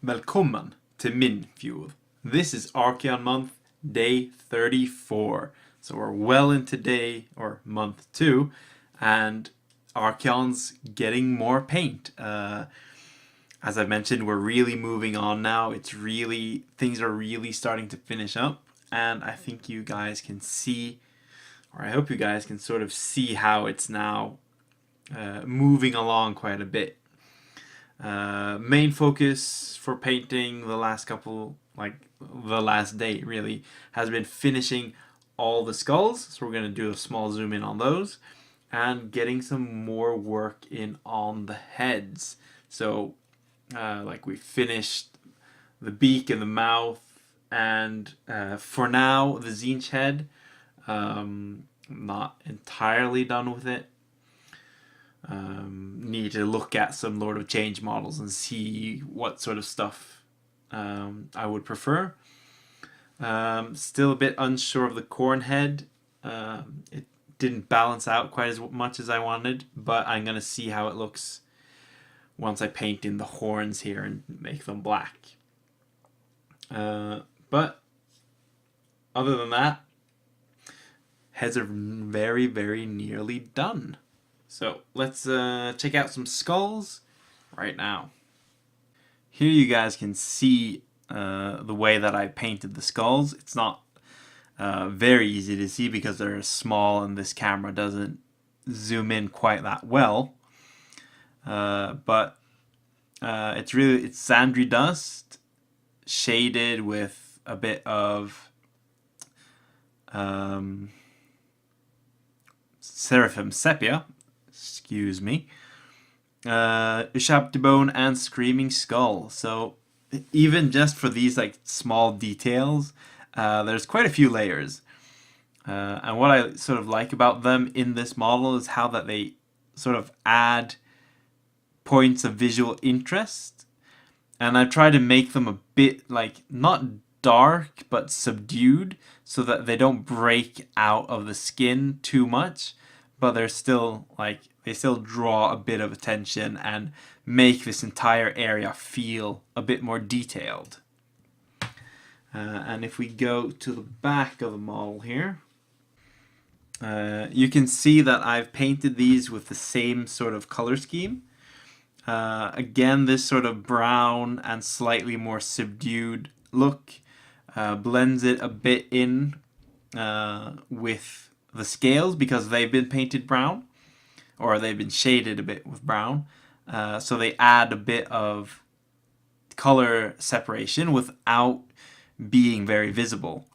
Välkommen till min fjord. This is Archaon Month, day 34. So we're well into day, or month 2, and Archaon's getting more paint. As I've mentioned, we're really moving on now. Things are really starting to finish up, and I think you guys can see, or I hope you guys can sort of see how it's now moving along quite a bit. Main focus for painting the last day really has been finishing all the skulls, so we're going to do a small zoom in on those and getting some more work in on the heads. So we finished the beak and the mouth, and for now the Zinch head, not entirely done with it. Need to look at some Lord of Change models and see what sort of stuff I would prefer. Still a bit unsure of the corn head. It didn't balance out quite as much as I wanted, but I'm going to see how it looks once I paint in the horns here and make them black. But other than that, heads are very, very nearly done. So let's check out some skulls right now. Here you guys can see the way that I painted the skulls. It's not very easy to see because they're small and this camera doesn't zoom in quite that well. But it's sandry dust shaded with a bit of seraphim sepia. Excuse me. Ushabtibone and Screaming Skull. So even just for these small details, there's quite a few layers. And what I sort of like about them in this model is how that they sort of add points of visual interest. And I've tried to make them a bit not dark but subdued, so that they don't break out of the skin too much, but they're still they still draw a bit of attention and make this entire area feel a bit more detailed. And if we go to the back of the model here, you can see that I've painted these with the same sort of color scheme. Again, this sort of brown and slightly more subdued look blends it a bit in with the scales because they've been painted brown, or they've been shaded a bit with brown. So they add a bit of color separation without being very visible.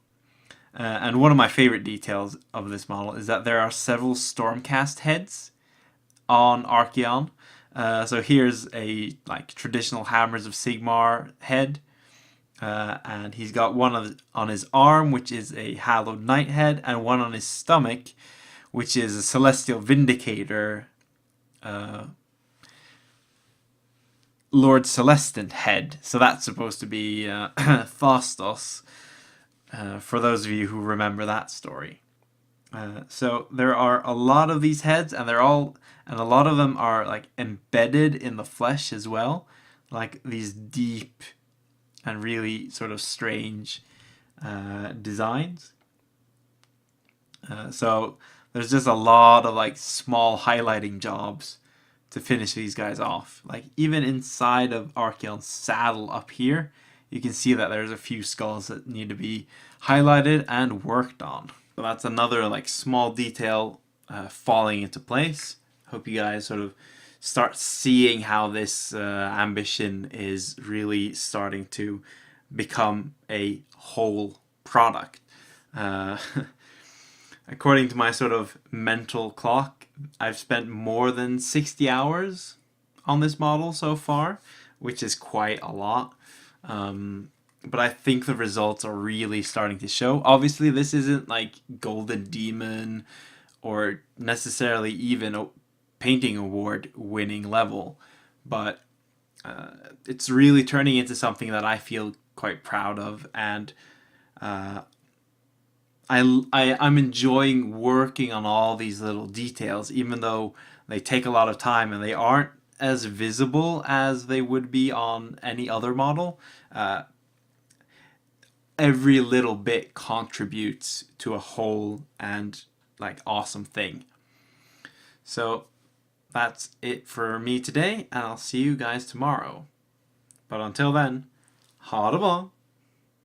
And one of my favorite details of this model is that there are several Stormcast heads on Archaon. So here's a traditional Hammers of Sigmar head. And he's got one on his arm, which is a Hallowed Knight head, and one on his stomach, which is a Celestial Vindicator Lord Celestant head. So that's supposed to be Thastos, for those of you who remember that story. So there are a lot of these heads, and a lot of them are embedded in the flesh as well, like these deep and really sort of strange designs. So there's just a lot of small highlighting jobs to finish these guys off. Even inside of Archaon's saddle up here, you can see that there's a few skulls that need to be highlighted and worked on. So that's another small detail falling into place. Hope you guys sort of start seeing how this ambition is really starting to become a whole product. According to my sort of mental clock, I've spent more than 60 hours on this model so far, which is quite a lot. But I think the results are really starting to show. Obviously, this isn't Golden Demon or necessarily even a painting award winning level, but it's really turning into something that I feel quite proud of, and I'm enjoying working on all these little details, even though they take a lot of time and they aren't as visible as they would be on any other model. Every little bit contributes to a whole and like awesome thing. So that's it for me today, and I'll see you guys tomorrow. But until then, ha det bra!